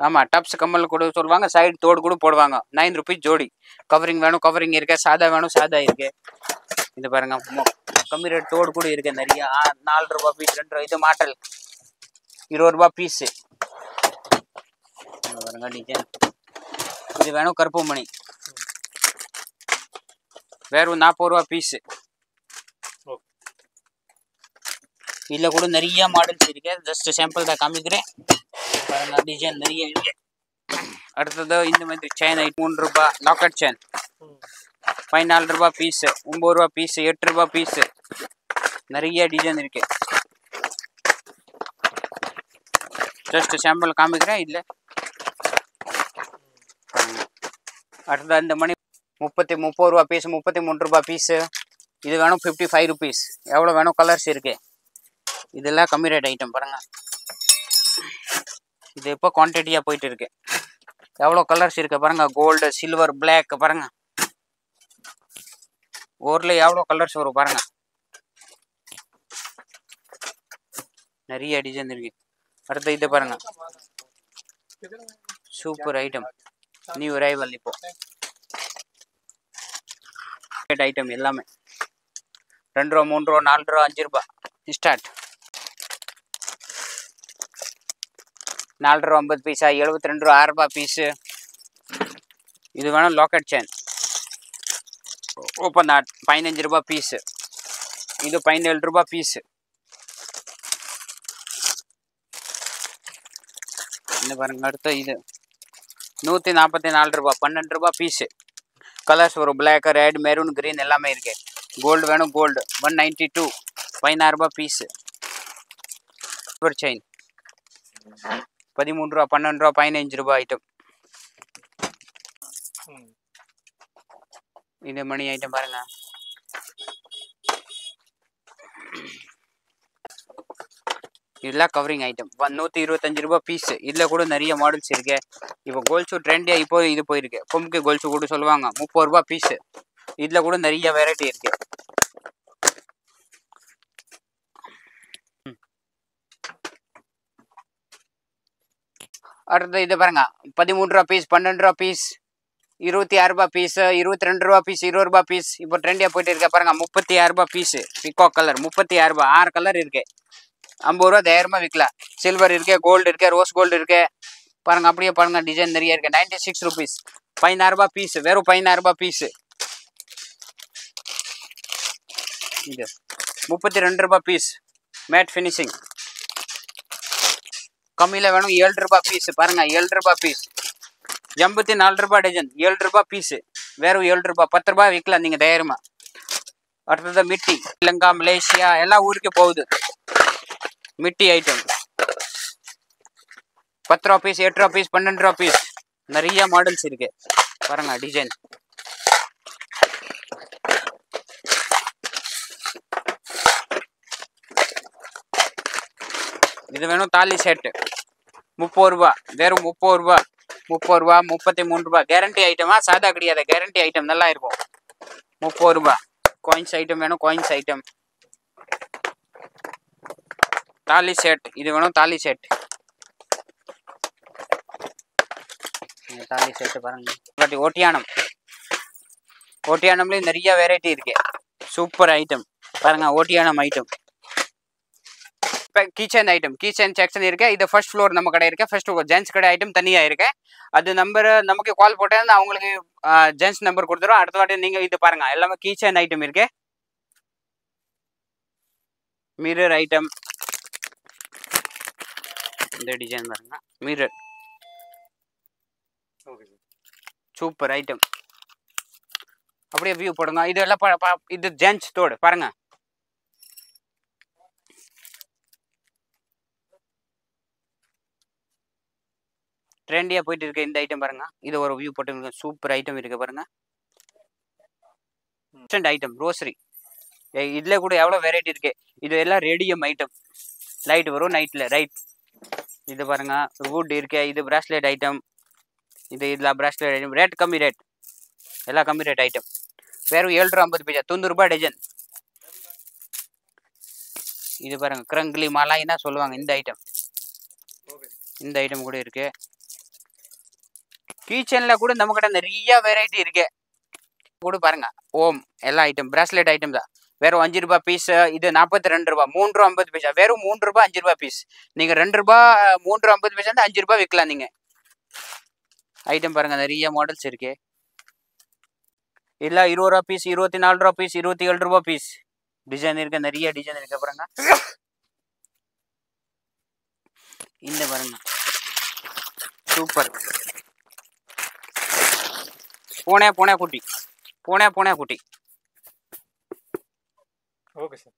Speaker 1: ஆமா டப்ஸ் கம்மல் கூட சொல்லுவாங்க. சைடு தோடு கூட போடுவாங்க. 9 rupees ஜோடி. கவரிங் வேணும் கவரிங் இருக்கு, சாதா வேணும் சாதா இருக்கு. இது பாருங்க கம்மி ரேட் தோடு கூட இருக்கு நிறைய. 4 ரூபாய் பீஸ் 2 ரூபாய். இது மாட்டல் 20 ரூபாய் பீஸ். பாருங்க டிசைன். இது வேணும் கருப்பு மணி வெறும் 40 ரூபாய் பீஸ். இதுல கூட நிறைய மாடல்ஸ் இருக்கு. ஜஸ்ட் சாம்பிள் தான் காமிக்கிறேன். பாருங்க டிசைன் நிறைய இருக்கு. அடுத்தது இந்த மாதிரி செயின் 3 ரூபாய் லாக்கெட் செயின் 14 ரூபாய் பீஸ், 9 ரூபாய் பீஸ், 8 ரூபாய் பீஸ். நிறைய டிசைன் இருக்கு. ஜஸ்ட் சாம்பிள் காமிக்கிறேன். இல்ல அடுத்தது இந்த மணி 30 ரூபாய் பீஸ், 33 ரூபாய் பீஸ். இது வேணும் 55 rupees. எவ்வளோ வேணும் கலர்ஸ் இருக்கு. இதெல்லாம் கம்மி ரேட் ஐட்டம். பாருங்க இது இப்போ குவான்டிட்டியாக போயிட்டு இருக்கு. எவ்வளோ கலர்ஸ் இருக்கு பாருங்க. கோல்டு சில்வர் பிளாக் பாருங்க. ஊர்ல எவ்வளோ கலர்ஸ் வரும் பாருங்க. நிறைய டிசைன் இருக்கு. அடுத்து இது பாருங்க சூப்பர் ஐட்டம். நியூ அரைவல் இப்போ ஐட்டம் எல்லாமே 2 ரூபா 3 ரூபா 4 ரூபா 5 ரூபாய் ஸ்டார்ட். 4 ரூபா 50 பைசா, 72 ரூபா 6 ரூபாய் பீஸு. இது வேணும் லாக்கெட் செயின் ஓப்பன் ஆட் 15 ரூபாய் பீஸு. இது 17 ரூபாய் பீஸு. இந்த பாருங்க அடுத்து இது 144 ரூபாய் 12 ரூபாய் பீஸு. கலர்ஸ் வரும் பிளாக் ரெட் மெரூன் கிரீன் எல்லாமே இருக்கு. கோல்டு வேணும் கோல்டு 192 16 ரூபாய் பீஸு. சில்வர் செயின் 13 ரூபா 12 ரூபா 15 ரூபாய் ஐட்டம். இது மணி ஐட்டம் பாருங்க. இதெல்லாம் கவரிங் ஐட்டம் 125 ரூபாய் பீஸ். இதுல கூட நிறைய மாடல்ஸ் இருக்கு. இப்போ கோல்சு ட்ரெண்டியா இப்போ இது போயிருக்கு. கொம்புக்கு கோல்சு கூட சொல்லுவாங்க 30 ரூபாய் பீஸ். இதுல கூட நிறைய வெரைட்டி இருக்கு. அடுத்து இது பாருங்க 13 ரூபாய் பீஸ் 12 ரூபாய் பீஸ் 26 ரூபாய் பீஸ் 22 ரூபாய் பீஸ் 20 ரூபாய் பீஸ். இப்போ ட்ரெண்டியா போயிட்டு இருக்க பாருங்க 36 ரூபாய் பீஸ். பிகாக் கலர் 36 ரூபாய் 6 கலர் இருக்கு. 50 ரூபா தைரியமா விற்கலாம். சில்வர் இருக்கு கோல்டு இருக்கு ரோஸ் கோல்டு இருக்கு. பாருங்க அப்படியே பாருங்க டிசைன் நிறைய இருக்கு. 96 rupees 16 ரூபாய் பீஸ். வெறும் 16 ரூபாய் பீஸ். இது 32 ரூபாய் பீஸ் மேட் ஃபினிஷிங். கம்மியில் வேணும் 7 ரூபாய் பீஸ் பாருங்க, 7 ரூபாய் பீஸ். 84 ரூபாய் டஜன், 7 ரூபாய் பீஸ். வெறும் 7 ரூபாய், 10 ரூபாய் விற்கலாம் நீங்கள் தைரியமா. அடுத்தது மிட்டி, ஸ்ரீலங்கா மலேசியா எல்லா ஊருக்கு போகுது மிட்டி ஐட்டம். 10 ரூபா பீஸ், 8 ரூபா பீஸ், 12 ரூபா பீஸ். நிறைய மாடல்ஸ் இருக்கு பாருங்க டிசைன். இது வேணும் தாலி செட்டு 30 ரூபா, வெறும் 30 ரூபா. 30 ரூபா, 33 ரூபா. கேரண்டி ஐட்டமா, சாதா கிடையாது, கேரண்டி ஐட்டம் நல்லா இருக்கும். 30 ரூபா. காயின்ஸ் ஐட்டம் வேணும், காயின்ஸ் ஐட்டம். தாலி செட், இது வேணும் தாலி செட். தாலி செட்டு பாருங்க. ஓட்டியானம், ஓட்டியானம்லேயும் நிறைய வெரைட்டி இருக்கு. சூப்பர் ஐட்டம் பாருங்க, ஓட்டியானம் item. Kitchen item, kitchen section இருக்கு. இது ஃபர்ஸ்ட் ஃப்ளோர் நம்ம கடை இருக்கு. ஃபர்ஸ்ட் ஜென்ஸ் கடை ஐட்டம் தனியா இருக்கு. அது நம்பர் நமக்கு கால் போட்டேன், அவங்களுக்கு ஜென்ஸ் நம்பர் கொடுத்துரும். அடுத்த வாட்டி நீங்க இது பாருங்க, எல்லாமே கிச்சன் ஐட்டம் இருக்கு. மிரர் ஐட்டம், இந்த டிசைன் பாருங்க, மிரர் சூப்பர் ஐட்டம். அப்படியே வியூ போடுங்க. இது எல்லாம் இது ஜென்ஸ் தோடு பாருங்க. ட்ரெண்டியா போயிட்டு இருக்கு இந்த ஐட்டம் பாருங்க. இது ஒரு வியூ போட்டு சூப்பர் ஐட்டம் இருக்கு பாருங்க. ஐட்டம் ரோசரி, இதுல கூட எவ்வளவு வெரைட்டி இருக்கு. இது எல்லாம் ரேடியம் ஐட்டம், லைட் வரும் நைட்ல ரைட். இது பாருங்க வுட் இருக்கு. இது பிராஸ்லெட் ஐட்டம், இதுல பிராஸ்லெட் ஐட்டம். ரேட் கம்மி, ரேட் எல்லாம் கம்மி ரேட் ஐட்டம். வெறும் 7.50 பைசா, 90 ரூபாய் டஜன். இது பாருங்க கிரங்கிலி மாலா என்ன சொல்லுவாங்க இந்த ஐட்டம். இந்த ஐட்டம் கூட இருக்கு. கிச்சன்ல கூட நம்ம கிட்ட நிறைய வெரைட்டி இருக்கு கூட பாருங்க. ஓம் எல்லா ஐட்டம் பிராஸ்லெட் ஐட்டம் தான். வெறும் 5 ரூபாய் பீஸ். இது 42 ரூபாய், 3 ரூபா 50 பைசா. வெறும் 3 ரூபாய் 5 ரூபாய் பீஸ். நீங்க 2 ரூபாய் 3 ரூபா 50 பைசா 5 ரூபாய் விற்கலாம் நீங்க. ஐட்டம் பாருங்க, நிறைய மாடல்ஸ் இருக்கு. இல்ல 20 ரூபா பீஸ், 24 ரூபா பீஸ், 27 ரூபாய் பீஸ். டிசைன் இருக்கு, நிறைய டிசைன் இருக்கு பாருங்க. இந்த பாருங்க சூப்பர் பூனை பூனை குட்டி, பூனை பூனை குட்டி.
Speaker 2: Okay sir.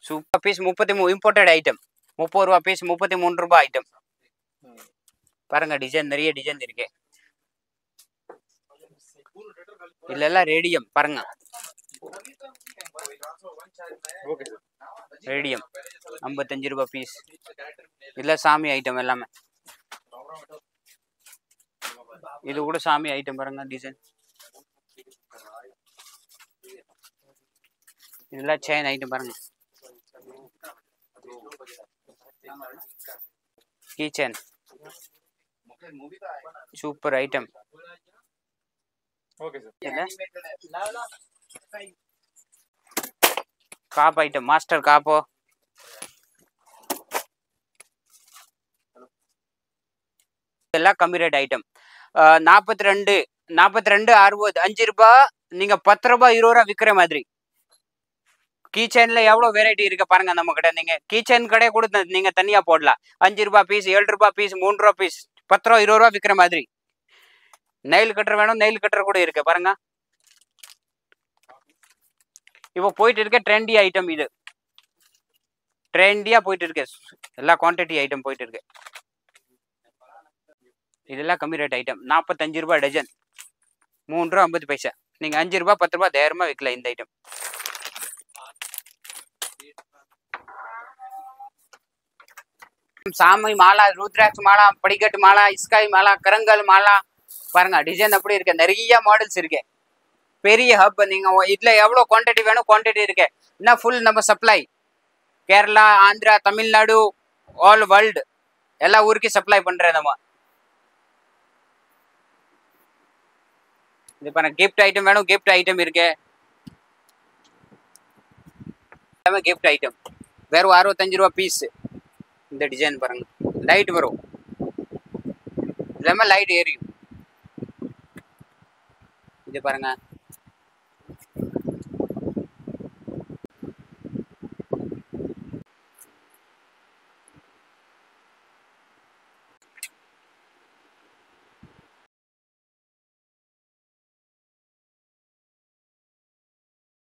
Speaker 1: Super piece 33 imported item. 30 ரூபா பீஸ், 33 ரூபாய் ஐட்டம். பாருங்க டிசைன், நிறைய டிசைன் இருக்கு. இல்ல எல்லாம் ரேடியம் பாருங்க. ரேடியம் 55 ரூபாய் பீஸ். இல்ல சாமி ஐட்டம் எல்லாமே. இது கூட சாமி ஐட்டம் பாருங்க டிசைன். இதெல்லாம் செயின் ஐட்டம் பாருங்க. Kitchen super item.
Speaker 2: Okay sir.
Speaker 1: காப் ஐட்டம், மாஸ்டர் காப்போ. இதெல்லாம் கம்மி ரேட் ஐட்டம். 42 60 5 ரூபாய். நீங்க 10 ரூபாய் 20 ரூபாய் விற்கிற மாதிரி. கீச்சன்ல எவ்வளவு வெரைட்டி இருக்கு பாருங்க நம்ம கிட்ட. நீங்க கீச்சன் கடை கூட நீங்க தனியா போடலாம். 5 ரூபாய் பீஸ், 7 ரூபாய் பீஸ், 3 ரூபாய் பீஸ், 10 ரூபாய் 20 ரூபாய் விற்கிற மாதிரி. நெயில் கட்டர் வேணும், நெயில் கட்டர் கூட இருக்கு பாருங்க. இப்போ போயிட்டு இருக்க ட்ரெண்டி ஐட்டம். இது ட்ரெண்டியா போயிட்டு இருக்கு. எல்லா குவான்டிட்டி ஐட்டம் போயிட்டு இருக்கு. இதெல்லாம் கம்மி ரேட் ஐட்டம். 45 ரூபாய் டஜன், 3 ரூபா 50 பைசா. நீங்க 5 ரூபாய் 10 ரூபாய் தைரியமா விற்கலாம் இந்த ஐட்டம். சாமி மாலா, ருத்ராட்ச மாலா, படிக்கட்டு மாலா, இஸ்காய் மாலா, கரங்கல் மாலா பாருங்க. டிசைன் அப்படி இருக்கு, நிறைய மாடல்ஸ் இருக்கு. பெரிய ஹப். நீங்க இதுல எவ்வளவு குவான்டிட்டி வேணும் குவான்டிட்டி இருக்கு. என்ன ஃபுல் நம்ம supply Kerala, Andhra, Tamil Nadu, all world எல்லா ஊருக்கு சப்ளை பண்றேன் நம்ம. இது பாருங்க கிஃப்ட் ஐட்டம் வேணும், கிஃப்ட் ஐட்டம் இருக்கு. எல்லாமே கிஃப்ட் ஐட்டம். வெறும் 65 ரூபாய் பீஸ். இந்த டிசைன் பாருங்க, லைட் வரும், எல்லாமே லைட் எரியும். இது பாருங்க